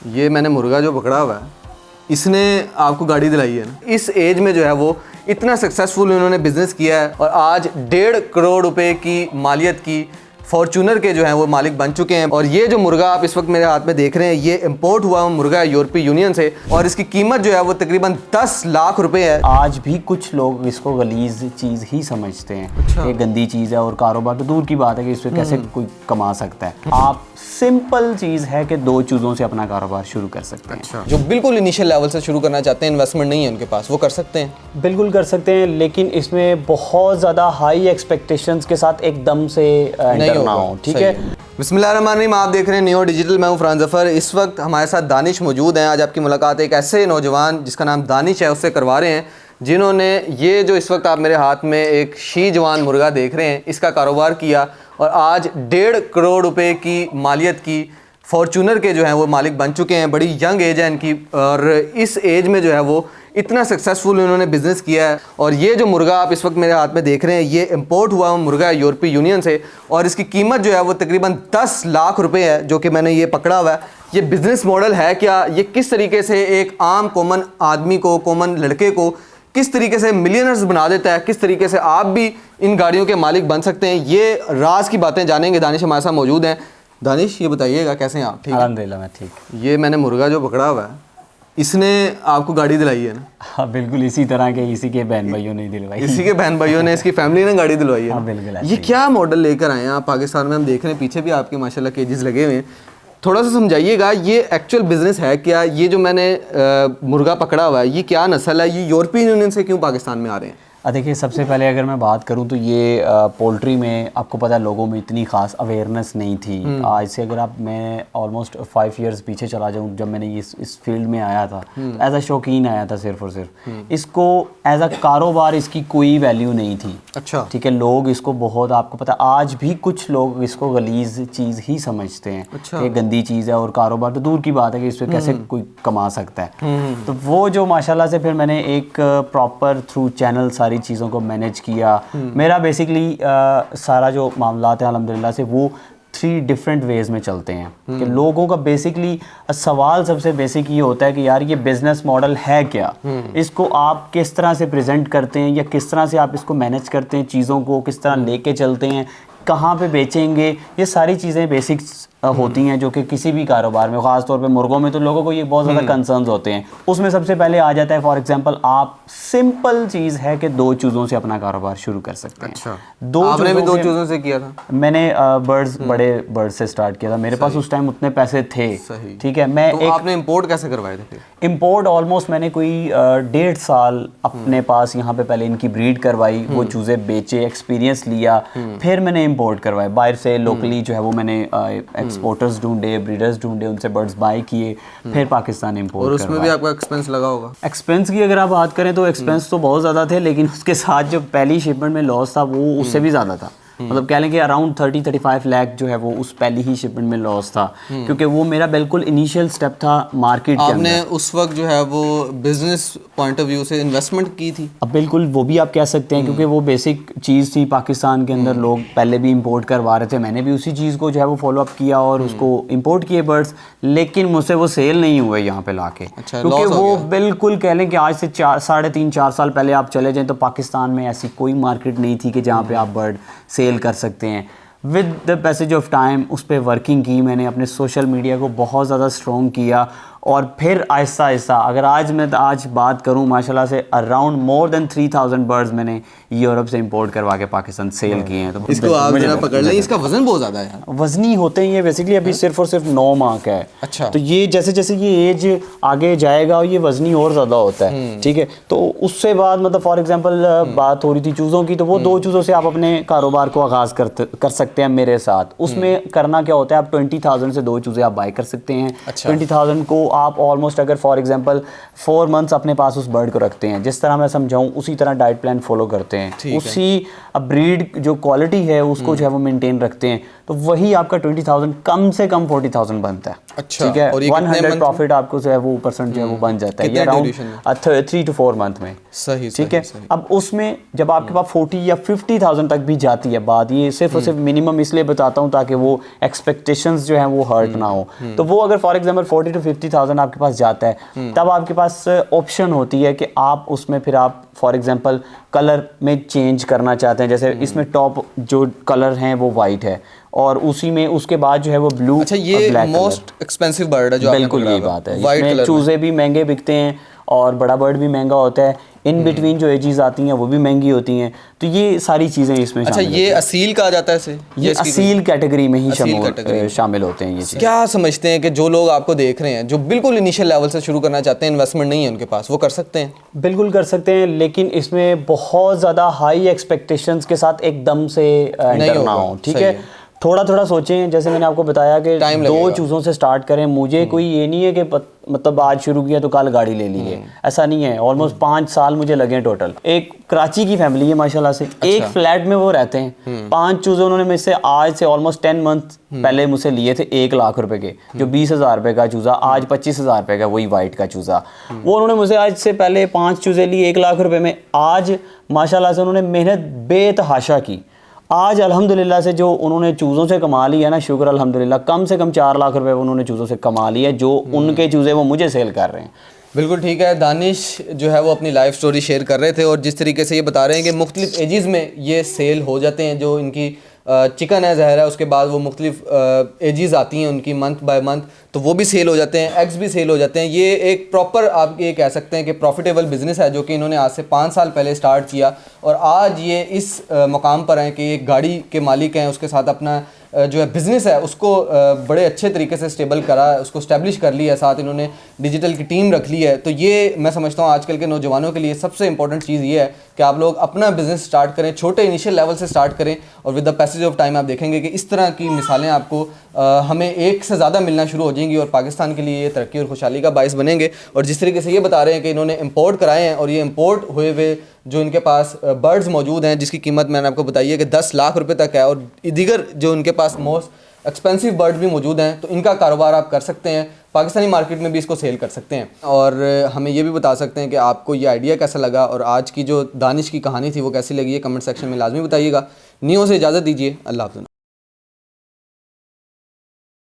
ये मैंने मुर्गा जो पकड़ा हुआ है, इसने आपको गाड़ी दिलाई है ना। इस एज में जो है वो इतना सक्सेसफुल इन्होंने बिजनेस किया है और आज 1.5 करोड़ रुपए की मालियत की फॉर्च्यूनर के जो हैं वो मालिक बन चुके हैं। और ये जो मुर्गा आप इस वक्त मेरे हाथ में देख रहे हैं, ये इंपोर्ट हुआ मुर्गा है यूरोपीय यूनियन से और इसकी कीमत जो है वो तकरीबन 10 लाख रुपए है। आज भी कुछ लोग इसको गलीज चीज़ ही समझते हैं। अच्छा। ये गंदी चीज़ है और कारोबार तो दूर की बात है कि इससे कैसे कोई कमा सकता है। आप सिंपल चीज़ है कि 2 चीज़ों से अपना कारोबार शुरू कर सकते हैं। अच्छा। जो बिल्कुल इनिशियल लेवल से शुरू करना चाहते हैं, इन्वेस्टमेंट नहीं है उनके पास, वो कर सकते हैं? बिल्कुल कर सकते हैं, लेकिन इसमें बहुत ज़्यादा हाई एक्सपेक्टेशंस के साथ एकदम से एंटर ना हो। ठीक है। बिस्मिल्लाहिर्रहमानिर्रहीम, आप देख रहे हैं नियो डिजिटल। मैं हूं फरहान ज़फ़र। इस वक्त हमारे साथ दानिश मौजूद हैं। आज आपकी मुलाकात एक ऐसे नौजवान जिसका नाम दानिश है उससे करवा रहे हैं, जिन्होंने ये जो इस वक्त आप मेरे हाथ में एक शी जवान मुर्गा देख रहे हैं, इसका कारोबार किया और आज 1.5 करोड़ रुपए की मालियत की फॉर्च्यूनर के जो हैं वो मालिक बन चुके हैं। बड़ी यंग एज है इनकी और इस एज में जो है वो इतना सक्सेसफुल इन्होंने बिज़नेस किया है। और ये जो मुर्गा आप इस वक्त मेरे हाथ में देख रहे हैं, ये इंपोर्ट हुआ मुर्गा है यूरोपीय यूनियन से और इसकी कीमत जो है वो तकरीबन 10 लाख रुपए है, जो कि मैंने ये पकड़ा हुआ है। ये बिज़नेस मॉडल है क्या, ये किस तरीके से एक आम कॉमन आदमी को, कॉमन लड़के को किस तरीके से मिलियनर्स बना देता है, किस तरीके से आप भी इन गाड़ियों के मालिक बन सकते हैं, ये राज की बातें जानेंगे। दानिश हमारे साथ मौजूद हैं। दानिश, ये बताइएगा कैसे हैं आप? ठीक है, अल्हम्दुलिल्लाह मैं ठीक। ये मैंने मुर्गा जो पकड़ा हुआ है, इसने आपको गाड़ी दिलाई है ना? हाँ बिल्कुल, इसी तरह के इसी के बहन भाइयों ने दिलवाई। इसी के बहन भाइयों ने, इसकी फैमिली ने गाड़ी दिलवाई है। हाँ बिल्कुल। ये क्या मॉडल लेकर आए हैं आप पाकिस्तान में? हम देख रहे हैं पीछे भी आपके माशाल्लाह केजेस लगे हुए हैं। थोड़ा सा समझाइएगा, ये एक्चुअल बिजनेस है क्या? ये जो मैंने मुर्गा पकड़ा हुआ है, ये क्या नस्ल है? ये यूरोपीय यूनियन से क्यों पाकिस्तान में आ रहे हैं? देखिए, सबसे पहले अगर मैं बात करूं तो ये पोल्ट्री में आपको पता है लोगों में इतनी खास अवेयरनेस नहीं थी। आज से अगर मैं ऑलमोस्ट 5 इयर्स पीछे चला जाऊं, जब मैंने इस फील्ड में आया था, एज अ शौकीन आया था सिर्फ और सिर्फ। इसको एज अ कारोबार इसकी कोई वैल्यू नहीं थी। अच्छा। ठीक है, लोग इसको बहुत, आपको पता आज भी कुछ लोग इसको गलीज चीज़ ही समझते हैं। अच्छा। कि गंदी चीज़ है और कारोबार तो दूर की बात है कि इससे कैसे कोई कमा सकता है। तो वो जो माशाल्लाह से फिर मैंने एक प्रॉपर थ्रू चैनल सारी चीज़ों को मैनेज किया। मेरा बेसिकली सारा जो मामलात है अल्हम्दुलिल्लाह से वो 3 डिफरेंट वेज में चलते हैं। कि लोगों का बेसिकली सवाल सबसे बेसिक ये होता है कि यार ये बिजनेस मॉडल है क्या, इसको आप किस तरह से प्रेजेंट करते हैं या किस तरह से आप इसको मैनेज करते हैं, चीज़ों को किस तरह लेके चलते हैं, कहाँ पे बेचेंगे, ये सारी चीज़ें बेसिक्स होती हैं जो कि किसी भी कारोबार में, ख़ास तौर पे मुर्गों में तो लोगों को ये बहुत ज़्यादा कंसर्न्स होते हैं। उसमें सबसे पहले आ जाता है, फॉर एग्जांपल, आप सिंपल चीज़ है कि 2 चीज़ों से अपना कारोबार शुरू कर सकते हैं। अच्छा। आपने भी 2 चीज़ों से किया था? मैंने बड़े बर्ड्स से स्टार्ट किया था। मेरे पास उस टाइम उतने पैसे थे। सही। ठीक है। मैं तो आपने इंपोर्ट कैसे करवाए थे? इंपोर्ट ऑलमोस्ट मैंने कोई 1.5 साल अपने पास यहाँ पे पहले इनकी ब्रीड करवाई, वो चूज़े बेचे, एक्सपीरियंस लिया, फिर मैंने इंपोर्ट करवाए बाहर से। लोकली जो है वो मैंने एक्सपोर्टर्स ढूंढे, ब्रीडर्स ढूंढे, उनसे बर्ड्स बाय किए, फिर पाकिस्तान इंपोर्ट। और उसमें भी आपका एक्सपेंस लगा होगा? एक्सपेंस की अगर आप बात करें तो एक्सपेंस तो बहुत ज़्यादा थे, लेकिन उसके साथ जो पहली शिपमेंट में लॉस था वो उससे भी ज़्यादा था। मतलब कह लें कि अराउंड 30-35 लाख जो है वो उस पहली ही शिपमेंट में लॉस था, क्योंकि वो मेरा बिल्कुल इनिशियल स्टेप था मार्केट के अंदर। आपने उस वक्त जो है वो बिजनेस पॉइंट ऑफ व्यू से इन्वेस्टमेंट की थी? अब बिल्कुल वो भी आप कह सकते हैं, क्योंकि वो बेसिक चीज़ थी पाकिस्तान के अंदर, लोग पहले भी इंपोर्ट करवा रहे थे। मैंने भी उसी चीज़ को जो है वो फॉलो अप किया और उसको इंपोर्ट किए बर्ड्स, लेकिन मुझसे वो सेल नहीं हुए यहाँ पे लाके। अच्छा, क्योंकि वो बिल्कुल कह लें कि आज से 3.5-4 साल पहले आप चले जाएं तो पाकिस्तान में ऐसी कोई मार्केट नहीं थी कि जहाँ पे आप बर्ड सेल कर सकते हैं। With the passage of time उस पर वर्किंग की मैंने, अपने सोशल मीडिया को बहुत ज़्यादा स्ट्रॉन्ग किया और फिर आहिस्ता आहिस्ता, अगर आज बात करूं, माशाल्लाह से अराउंड मोर देन 3000 बर्ड्स मैंने यूरोप से इंपोर्ट करवा के पाकिस्तान सेल किए हैं। तो इसको आप जरा पकड़ लें, इसका वजन बहुत ज़्यादा है। वजनी होते हैं ये बेसिकली, अभी सिर्फ और सिर्फ 9 माह का है। अच्छा। तो ये जैसे जैसे ये एज आगे जाएगा ये वजनी और ज़्यादा होता है। ठीक है। तो उससे बाद मतलब फॉर एग्जांपल बात हो रही थी चूज़ों की, तो वो 2 चूज़ों से आप अपने कारोबार को आगाज़ कर सकते हैं मेरे साथ। उसमें करना क्या होता है, आप 20,000 से 2 चूज़े आप बाय कर सकते हैं। 20,000 को आप ऑलमोस्ट अगर फॉर एग्जांपल 4 मंथ्स अपने पास उस बर्ड को रखते हैं, जिस तरह मैं समझाऊं उसी तरह डाइट प्लान फॉलो करते हैं, उसी ब्रीड जो क्वालिटी है उसको जो है वो मेंटेन रखते हैं, तो वही आपका 20,000 कम से कम 40,000 बनता है। अच्छा, ठीक है, और ये कितने 100 month प्रॉफिट आपको जो है वो परसेंट जो है वो बन जाता है, कितने ये duration में? अराउंड 3 to 4 मंथ में। सही ठीक है, अब उसमें जब आपके पास 40 या 50,000 तक भी जाती है बात, ये सिर्फ और सिर्फ मिनिमम इसलिए बताता हूँ ताकि वो एक्सपेक्टेशंस जो हैं वो हर्ट ना हो। तो वो अगर फॉर एग्जांपल 40 to 50,000 आपके पास जाता है, तब आपके पास ऑप्शन होती है कि आप उसमें फिर आप फॉर एग्जांपल कलर में चेंज करना चाहते हैं, जैसे इसमें टॉप जो कलर हैं वो वाइट है और उसी में उसके बाद जो है वो ब्लू। अच्छा, ये मोस्ट एक्सपेंसिव बर्ड है जो आपने बिल्कुल पकड़ा यही होगा, बात है, वाइट इसमें कलर चूजे भी महंगे बिकते हैं और बड़ा बर्ड भी महंगा होता है, इन बिटवीन जो एजीज आती हैं वो भी महंगी होती हैं, तो ये सारी चीज़ें इसमें अच्छा, शामिल ये असील कहा जाता है इसे? ये इसकी असील कैटेगरी में ही असील category में। शामिल होते हैं ये चीज़। क्या समझते हैं कि जो लोग आपको देख रहे हैं, जो बिल्कुल इनिशियल लेवल से शुरू करना चाहते हैं, इन्वेस्टमेंट नहीं है उनके पास, वो कर सकते हैं? बिल्कुल कर सकते हैं, लेकिन इसमें बहुत ज़्यादा हाई एक्सपेक्टेशंस के साथ एकदम से एंटर ना हो। ठीक है, थोड़ा थोड़ा सोचें, जैसे मैंने आपको बताया कि 2 चूज़ों से स्टार्ट करें। मुझे कोई ये नहीं है कि मतलब आज शुरू किया तो कल गाड़ी ले ली है, ऐसा नहीं है। ऑलमोस्ट 5 साल मुझे लगे टोटल। एक कराची की फैमिली है माशाल्लाह से, एक फ्लैट में वो रहते हैं। 5 चूज़े उन्होंने मुझसे आज से ऑलमोस्ट 10 मंथ पहले मुझसे लिए थे 1 लाख रुपए के, जो 20,000 रुपए का चूज़ा आज 25,000 रुपए का, वही वाइट का चूज़ा। वो उन्होंने मुझसे आज से पहले 5 चूज़े लिए 1 लाख रुपए में। आज माशाल्लाह से उन्होंने मेहनत बेतहाशा की। आज अल्हम्दुलिल्लाह से जो उन्होंने चूज़ों से कमा लिया ना, शुक्र अल्हम्दुलिल्लाह, कम से कम 4 लाख रुपए उन्होंने चूज़ों से कमा लिया, जो उनके चूज़े वो मुझे सेल कर रहे हैं। बिल्कुल ठीक है। दानिश जो है वो अपनी लाइफ स्टोरी शेयर कर रहे थे और जिस तरीके से ये बता रहे हैं कि मुख्तलिफ एजेस में ये सेल हो जाते हैं। जो इनकी चिकन है, ज़हर है, उसके बाद वो मुख्तलिफ एजेस आती हैं उनकी मंथ बाय मंथ, तो वो भी सेल हो जाते हैं, एग्स भी सेल हो जाते हैं। ये एक प्रॉपर आप ये कह सकते हैं कि प्रॉफिटेबल बिजनेस है, जो कि इन्होंने आज से 5 साल पहले स्टार्ट किया और आज ये इस मकाम पर हैं कि एक गाड़ी के मालिक हैं, उसके साथ अपना जो है बिज़नेस है उसको बड़े अच्छे तरीके से स्टेबल करा, उसको स्टैब्लिश कर लिया, साथ इन्होंने डिजिटल की टीम रख ली है। तो ये मैं समझता हूँ आजकल के नौजवानों के लिए सबसे इंपॉर्टेंट चीज़ ये है कि आप लोग अपना बिज़नेस स्टार्ट करें, छोटे इनिशियल लेवल से स्टार्ट करें और with the passage of time आप देखेंगे कि इस तरह की मिसालें आपको हमें एक से ज़्यादा मिलना शुरू हो जाएंगी और पाकिस्तान के लिए ये तरक्की और खुशहाली का बायस बनेंगे। और जिस तरीके से ये बता रहे हैं कि इन्होंने इंपोर्ट कराए हैं और ये इंपोर्ट हुए हुए जो इनके पास बर्ड्स मौजूद हैं, जिसकी कीमत मैंने आपको बताई है कि 10 लाख रुपए तक है, और दीगर जो इनके पास मोस्ट एक्सपेंसिव बर्ड भी मौजूद हैं, तो इनका कारोबार आप कर सकते हैं, पाकिस्तानी मार्केट में भी इसको सेल कर सकते हैं। और हमें ये भी बता सकते हैं कि आपको ये आइडिया कैसा लगा और आज की जो दानिश की कहानी थी वो कैसी लगी है, कमेंट सेक्शन में लाजमी बताइएगा। नियो से इजाज़त दीजिए, अल्लाह हाफ़िज़।